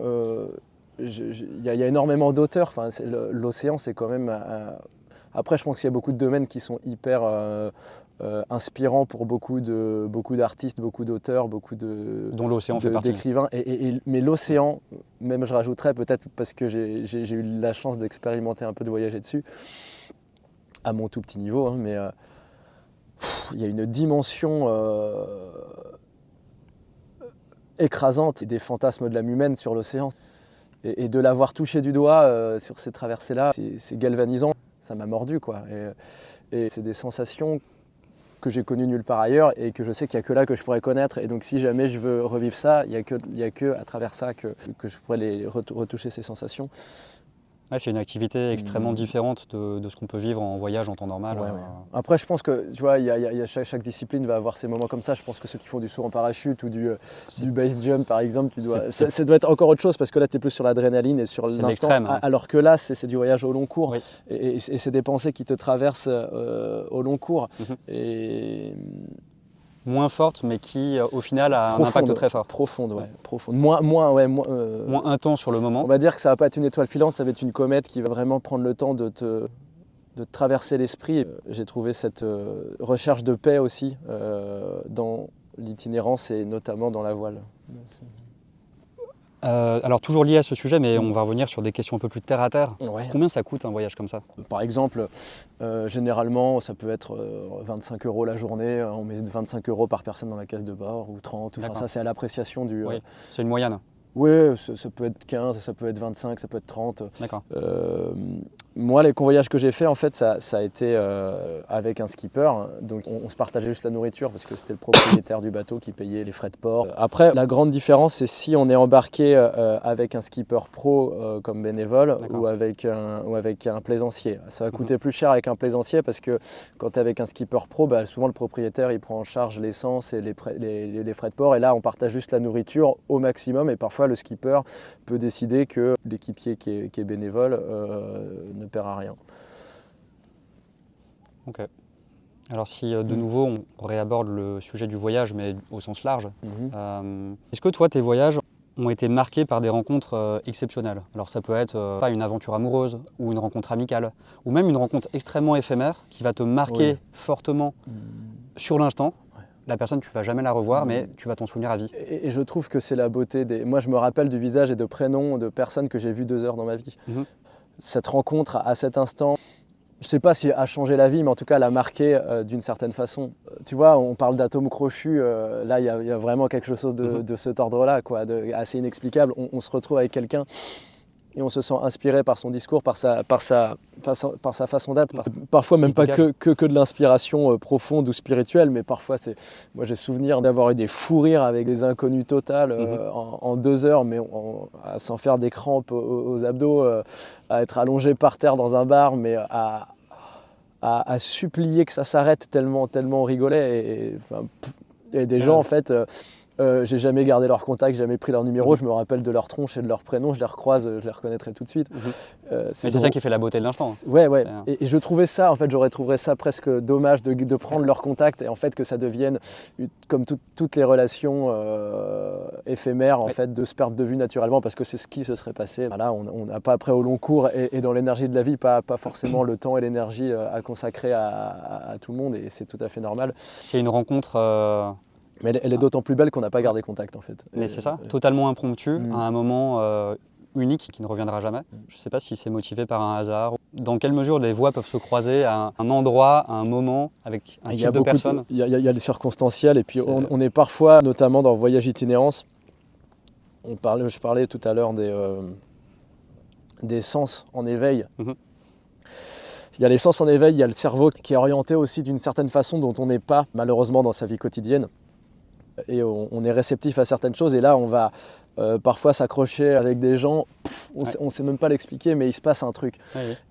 il y a énormément d'auteurs. Enfin, l'océan, c'est quand même... Après, je pense qu'il y a beaucoup de domaines qui sont hyper... inspirant pour beaucoup d'artistes, beaucoup d'auteurs, dont l'océan fait partie. D'écrivains. Mais l'océan, même je rajouterais peut-être parce que j'ai eu la chance d'expérimenter un peu, de voyager dessus, à mon tout petit niveau, hein, mais il y a une dimension écrasante des fantasmes de l'âme humaine sur l'océan. Et de l'avoir touché du doigt sur ces traversées-là, c'est galvanisant. Ça m'a mordu, quoi. Et c'est des sensations que j'ai connu nulle part ailleurs et que je sais qu'il n'y a que là que je pourrais connaître. Et donc si jamais je veux revivre ça, il n'y a que à travers ça que je pourrais retoucher ces sensations. Ouais, c'est une activité extrêmement différente de ce qu'on peut vivre en voyage en temps normal. Ouais. Après, je pense que tu vois, chaque discipline va avoir ses moments comme ça. Je pense que ceux qui font du saut en parachute ou du base jump, par exemple, ça doit être encore autre chose parce que là, tu es plus sur l'adrénaline et sur l'instant. Hein. Alors que là, c'est du voyage au long cours. Oui. Et c'est des pensées qui te traversent au long cours. Et... moins forte, mais qui, au final, a un impact très fort. Profonde, ouais. Profonde. Moins intense sur le moment. On va dire que ça va pas être une étoile filante, ça va être une comète qui va vraiment prendre le temps de te traverser l'esprit. J'ai trouvé cette recherche de paix aussi dans l'itinérance et notamment dans la voile. Alors toujours lié à ce sujet, mais on va revenir sur des questions un peu plus terre à terre. Ouais. Combien ça coûte un voyage comme ça? Par exemple, généralement, ça peut être 25 € la journée. On met 25 € par personne dans la case de bord ou 30. Enfin, ça, c'est à l'appréciation du... Oui, c'est une moyenne. Oui, ça peut être 15, ça peut être 25, ça peut être 30. D'accord. Moi, les convoyages que j'ai fait, en fait, ça a été avec un skipper. Donc, on se partageait juste la nourriture parce que c'était le propriétaire du bateau qui payait les frais de port. Après, la grande différence, c'est si on est embarqué avec un skipper pro comme bénévole ou avec un plaisancier. Ça va coûter plus cher avec un plaisancier parce que quand tu es avec un skipper pro, bah, souvent le propriétaire il prend en charge l'essence et les frais de port. Et là, on partage juste la nourriture au maximum. Et parfois, le skipper peut décider que l'équipier qui est bénévole ne paiera rien. Ok. Alors si de nouveau on réaborde le sujet du voyage mais au sens large, est-ce que toi tes voyages ont été marqués par des rencontres exceptionnelles? Alors ça peut être pas une aventure amoureuse ou une rencontre amicale ou même une rencontre extrêmement éphémère qui va te marquer fortement sur l'instant. La personne, tu ne vas jamais la revoir, mais tu vas t'en souvenir à vie. Et je trouve que c'est la beauté des... Moi, je me rappelle du visage et de prénoms de personnes que j'ai vues 2 heures dans ma vie. Cette rencontre à cet instant, je ne sais pas si elle a changé la vie, mais en tout cas, elle a marqué d'une certaine façon. Tu vois, on parle d'atomes crochus, là, il y a vraiment quelque chose de cet ordre-là, quoi, assez inexplicable. On se retrouve avec quelqu'un et on se sent inspiré par son discours, par sa façon d'être. Parfois même pas que de l'inspiration profonde ou spirituelle, mais parfois moi j'ai souvenir d'avoir eu des fous rires avec des inconnus totales en 2 heures, mais à s'en faire des crampes aux abdos, à être allongé par terre dans un bar, mais à supplier que ça s'arrête tellement on rigolait. Et des gens en fait... j'ai jamais gardé leur contact, jamais pris leur numéro, je me rappelle de leur tronche et de leur prénom, je les recroise, je les reconnaîtrai tout de suite. Mais c'est ça qui fait la beauté de l'instant. Ouais. Et je trouvais ça, en fait, j'aurais trouvé ça presque dommage de prendre leur contact et en fait que ça devienne, comme toutes les relations éphémères, en fait, de se perdre de vue naturellement parce que c'est ce qui se serait passé. Voilà, on n'a pas après au long cours et dans l'énergie de la vie, pas forcément le temps et l'énergie à consacrer à tout le monde et c'est tout à fait normal. C'est une rencontre... Mais elle est d'autant plus belle qu'on n'a pas gardé contact en fait. Mais c'est ça, totalement impromptu, à un moment unique qui ne reviendra jamais. Je ne sais pas si c'est motivé par un hasard. Dans quelle mesure les voies peuvent se croiser à un endroit, à un moment, avec un type de personne? Il y a le circonstanciel et puis on est parfois, notamment dans Voyage Itinérance, je parlais tout à l'heure des sens en éveil. Il y a les sens en éveil, il y a le cerveau qui est orienté aussi d'une certaine façon dont on n'est pas malheureusement dans sa vie quotidienne. Et on est réceptif à certaines choses et là on va parfois s'accrocher avec des gens, on ne sait même pas l'expliquer mais il se passe un truc.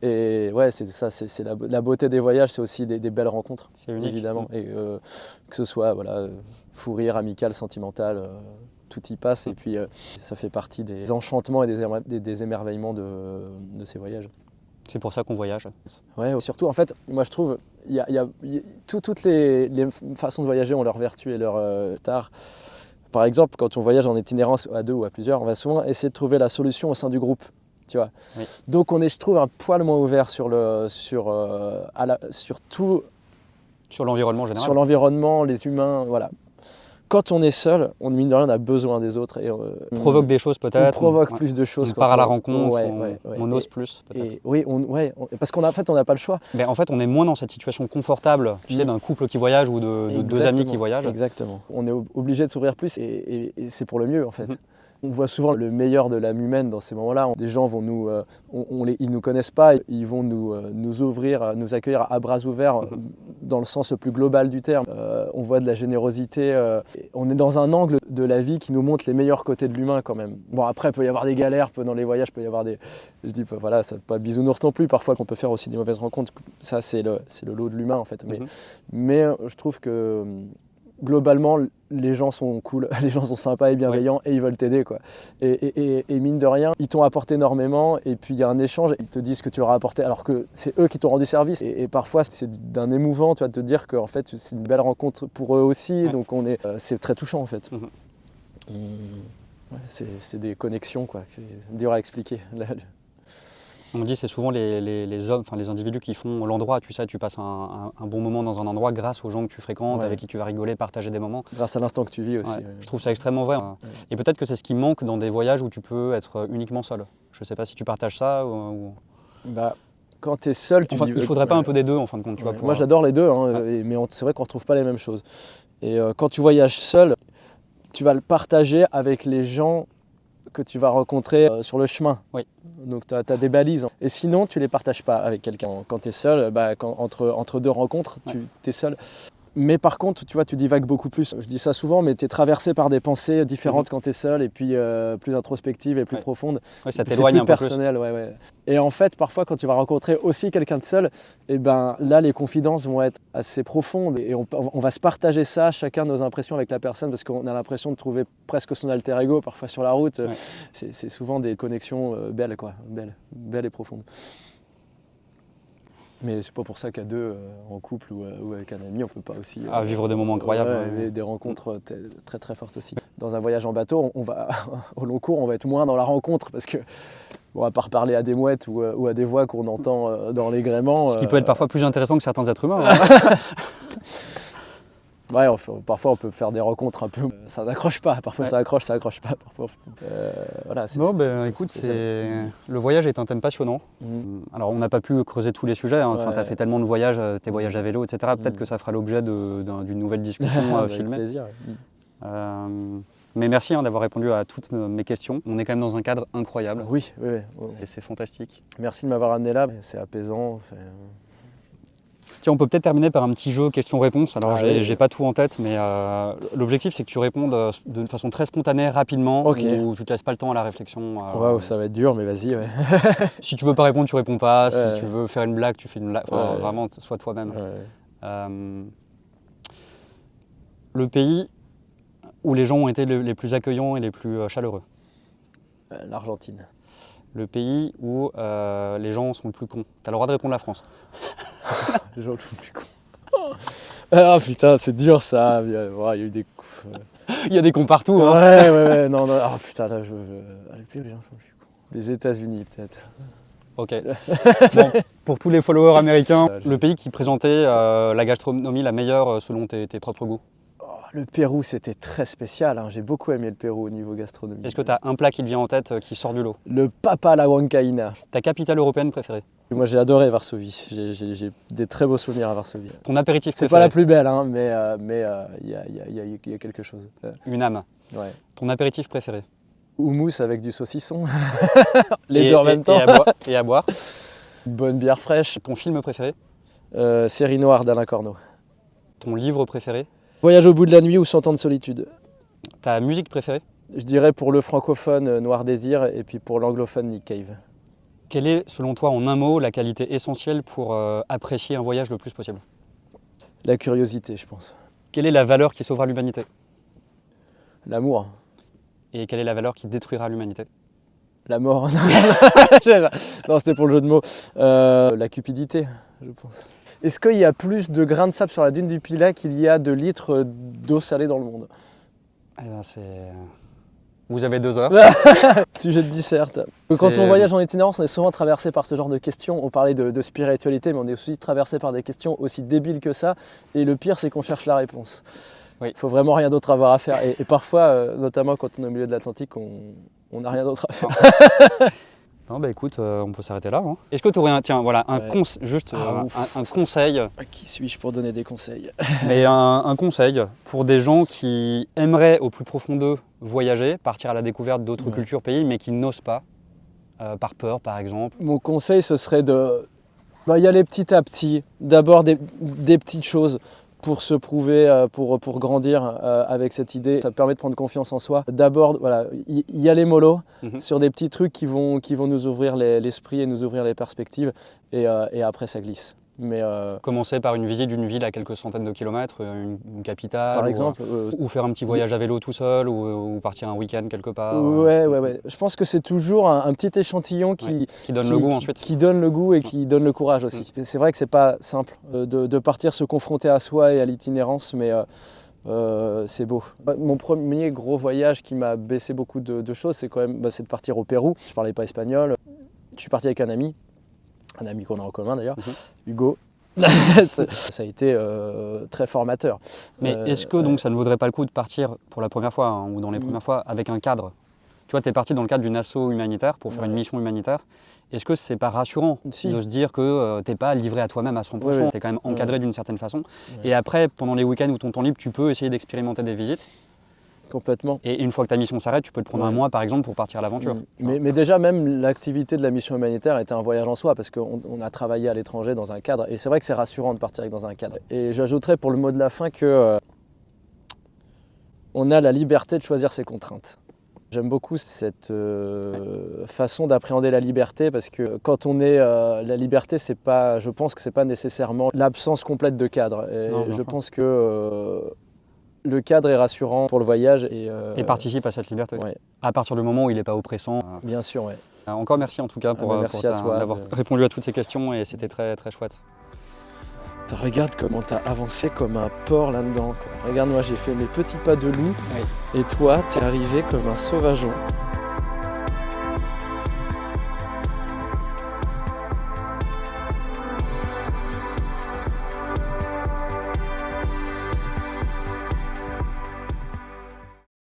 Et ouais, c'est ça, c'est la beauté des voyages, c'est aussi des belles rencontres, c'est unique, évidemment. Et que ce soit fou rire, amical, sentimental, tout y passe et puis ça fait partie des enchantements et des émerveillements de ces voyages. C'est pour ça qu'on voyage. Ouais, surtout en fait, moi je trouve, toutes les façons de voyager ont leurs vertus et leurs tares. Par exemple, quand on voyage en itinérance à 2 ou à plusieurs, on va souvent essayer de trouver la solution au sein du groupe. Tu vois. Donc on est, je trouve, un poil moins ouvert sur tout. Sur l'environnement général. Sur l'environnement, les humains, voilà. Quand on est seul, mine de rien, on a besoin des autres. Et, on provoque des choses peut-être. On provoque plus de choses. On part à la rencontre, on ose plus peut-être. Oui, parce qu'en fait, on n'a pas le choix. Mais en fait, on est moins dans cette situation confortable, tu sais, d'un couple qui voyage ou de 2 amis qui voyagent. Exactement. On est obligé de s'ouvrir plus et c'est pour le mieux en fait. On voit souvent le meilleur de l'âme humaine dans ces moments-là. Des gens vont ils nous connaissent pas, ils vont nous ouvrir, nous accueillir à bras ouverts dans le sens le plus global du terme. On voit de la générosité. On est dans un angle de la vie qui nous montre les meilleurs côtés de l'humain quand même. Bon, après, il peut y avoir des galères, dans les voyages, il peut y avoir des... Je dis, voilà, c'est pas bisounours non plus. Parfois, qu'on peut faire aussi des mauvaises rencontres. Ça, c'est le lot de l'humain en fait. Mais je trouve que... globalement, les gens sont cool, les gens sont sympas et bienveillants et ils veulent t'aider, quoi. Et mine de rien, ils t'ont apporté énormément et puis il y a un échange, ils te disent ce que tu leur as apporté alors que c'est eux qui t'ont rendu service. Et parfois, c'est d'un émouvant, tu vois, de te dire que en fait, c'est une belle rencontre pour eux aussi, donc c'est très touchant en fait. C'est des connexions, quoi, c'est dur à expliquer. On dit c'est souvent les hommes, enfin les individus qui font l'endroit, tu sais, tu passes un bon moment dans un endroit grâce aux gens que tu fréquentes, avec qui tu vas rigoler, partager des moments. Grâce à l'instant que tu vis aussi. Je trouve ça extrêmement vrai. Et peut-être que c'est ce qui manque dans des voyages où tu peux être uniquement seul. Je ne sais pas si tu partages ça ou... Quand tu es seul, il ne faudrait pas un peu des deux en fin de compte, tu vois. Moi j'adore les deux, mais c'est vrai qu'on ne retrouve pas les mêmes choses. Et quand tu voyages seul, tu vas le partager avec les gens que tu vas rencontrer sur le chemin. Oui. Donc tu as des balises. Et sinon, tu ne les partages pas avec quelqu'un. Quand tu es seul, entre deux rencontres, tu es seul. Mais par contre, tu vois, tu divagues beaucoup plus. Je dis ça souvent, mais tu es traversé par des pensées différentes quand tu es seul, et puis plus introspectives et plus profondes. Ouais, ça t'éloigne un peu personnel, ouais. Et en fait, parfois, quand tu vas rencontrer aussi quelqu'un de seul, et ben là, les confidences vont être assez profondes, et on va se partager ça, chacun nos impressions avec la personne, parce qu'on a l'impression de trouver presque son alter ego parfois sur la route. Ouais. C'est souvent des connexions belles, quoi, belles et profondes. Mais c'est pas pour ça qu'à deux, en couple ou avec un ami, on peut pas aussi vivre des moments incroyables. Des rencontres très très fortes aussi. Dans un voyage en bateau, on va au long cours, on va être moins dans la rencontre parce que, bon, à part parler à des mouettes ou à des voix qu'on entend dans les gréements. Ce qui peut être parfois plus intéressant que certains êtres humains. Ouais, parfois on peut faire des rencontres un peu. Ça n'accroche pas, parfois ça accroche pas. Parfois, voilà, écoute, le voyage est un thème passionnant. Alors on n'a pas pu creuser tous les sujets, hein. Enfin, tu as fait tellement de voyages, tes voyages à vélo, etc. Peut-être que ça fera l'objet d'une nouvelle discussion filmée. Avec plaisir. Mais merci d'avoir répondu à toutes mes questions. On est quand même dans un cadre incroyable. Oui. Et c'est fantastique. Merci de m'avoir amené là, c'est apaisant. Tiens, on peut peut-être terminer par un petit jeu questions-réponses. Alors, j'ai pas tout en tête, mais l'objectif, c'est que tu répondes de façon très spontanée, rapidement, où tu te laisses pas le temps à la réflexion. Waouh, ça va être dur, mais vas-y. Ouais. Si tu veux pas répondre, tu réponds pas. Si tu veux faire une blague, tu fais une blague. Enfin, vraiment, sois toi-même. Le pays où les gens ont été les plus accueillants et les plus chaleureux. L'Argentine. Le pays où les gens sont le plus cons. Tu as le droit de répondre la France. Les gens sont le plus cons. Ah putain, c'est dur ça. Il y a eu des coups. Il y a des cons partout. Hein. Ouais. Non. Ah putain, là, les pays où les gens sont le plus cons. Les États-Unis, peut-être. Ok. Bon, pour tous les followers américains, le pays qui présentait la gastronomie la meilleure selon tes propres goûts. Le Pérou, c'était très spécial. Hein. J'ai beaucoup aimé le Pérou au niveau gastronomie. Est-ce que tu as un plat qui te vient en tête qui sort du lot? Le papa à la huancaïna. Ta capitale européenne préférée? Moi, j'ai adoré Varsovie. J'ai des très beaux souvenirs à Varsovie. Ton apéritif préféré? C'est pas la plus belle, hein, mais il y a quelque chose. Une âme. Ouais. Ton apéritif préféré? Houmous avec du saucisson. Les deux en même temps. Et à boire? Une bonne bière fraîche. Ton film préféré? Série noire d'Alain Corneau. Ton livre préféré? Voyage au bout de la nuit ou 100 ans de solitude. Ta musique préférée? Je dirais pour le francophone Noir Désir et puis pour l'anglophone Nick Cave. Quelle est, selon toi, en un mot, la qualité essentielle pour apprécier un voyage le plus possible? La curiosité, je pense. Quelle est la valeur qui sauvera l'humanité? L'amour. Et quelle est la valeur qui détruira l'humanité? La mort. Non, c'était pour le jeu de mots. La cupidité, je pense. Est-ce qu'il y a plus de grains de sable sur la dune du Pilat qu'il y a de litres d'eau salée dans le monde? Eh ben vous avez 2 heures. Sujet de disserte. Quand on voyage en itinérance, on est souvent traversé par ce genre de questions. On parlait de spiritualité, mais on est aussi traversé par des questions aussi débiles que ça. Et le pire, c'est qu'on cherche la réponse. Oui. Il faut vraiment rien d'autre avoir à faire. Et parfois, notamment quand on est au milieu de l'Atlantique, on n'a rien d'autre à faire. Non, bah écoute, on peut s'arrêter là. Hein. Est-ce que tu aurais un conseil? Qui suis-je pour donner des conseils? Mais un conseil pour des gens qui aimeraient au plus profond d'eux voyager, partir à la découverte d'autres cultures, pays, mais qui n'osent pas, par peur par exemple. Mon conseil, ce serait y aller petit à petit. D'abord des petites choses pour se prouver, pour grandir avec cette idée. Ça permet de prendre confiance en soi. D'abord, y aller mollo sur des petits trucs qui vont nous ouvrir l'esprit et nous ouvrir les perspectives. Et après, ça glisse. Mais commencer par une visite d'une ville à quelques centaines de kilomètres, une capitale, par exemple, ou faire un petit voyage à vélo tout seul, ou partir un week-end quelque part. Ouais. Je pense que c'est toujours un petit échantillon qui donne le goût ensuite. Qui donne le goût et qui donne le courage aussi. C'est vrai que c'est pas simple de partir se confronter à soi et à l'itinérance, mais c'est beau. Mon premier gros voyage qui m'a baissé beaucoup de choses, c'est quand même c'est de partir au Pérou. Je parlais pas espagnol. Je suis parti avec un ami qu'on a en commun d'ailleurs, Hugo. Ça a été très formateur. Mais est-ce que donc ça ne vaudrait pas le coup de partir pour la première fois ou dans les premières fois avec un cadre? Tu vois, tu es parti dans le cadre d'une asso humanitaire pour faire une mission humanitaire. Est-ce que c'est pas rassurant de se dire que t'es pas livré à toi-même à 100%, tu es quand même encadré d'une certaine façon, et après, pendant les week-ends ou ton temps libre, tu peux essayer d'expérimenter des visites? Complètement. Et une fois que ta mission s'arrête, tu peux te prendre un mois par exemple pour partir à l'aventure. Mais déjà, même l'activité de la mission humanitaire était un voyage en soi parce qu'on a travaillé à l'étranger dans un cadre. Et c'est vrai que c'est rassurant de partir dans un cadre. Et j'ajouterais pour le mot de la fin que on a la liberté de choisir ses contraintes. J'aime beaucoup cette façon d'appréhender la liberté parce que quand on est la liberté, je pense que c'est pas nécessairement l'absence complète de cadre. Et je pense que le cadre est rassurant pour le voyage et participe à cette liberté. Ouais. À partir du moment où il n'est pas oppressant. Bien sûr, oui. Encore merci en tout cas d'avoir répondu à toutes ces questions et c'était très très chouette. Regarde comment t'as avancé comme un porc là-dedans. Regarde, moi j'ai fait mes petits pas de loup et toi t'es arrivé comme un sauvageon.